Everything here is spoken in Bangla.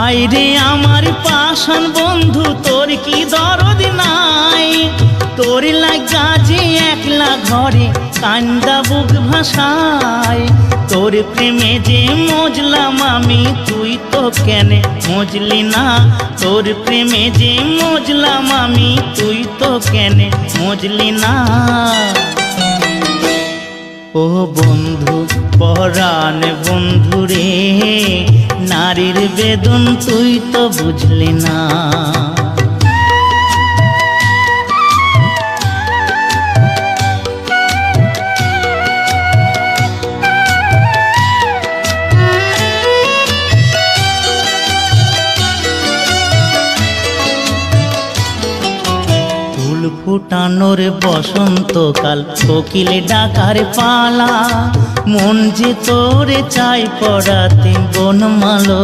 হায়রে আমার পাষাণ বন্ধু, তোর কি দরদ নাই? তোর লাগা যে একলা ঘরে কান্দা বুক ভাসায়। তোর প্রেমে যে মজলাম আমি, তুই তো কেনে মজলি না? তোর প্রেমে যে মজলাম আমি, তুই তো কেনে মজলি না? ও বন্ধু পরাণ বন্ধু রে, নারীর বেদন তুই তো বুঝলি না। ফুটানোর বসন্তকাল, কোকিলে ডাকার পালা, মন যে তোরে চাই পড়াতে বনমালো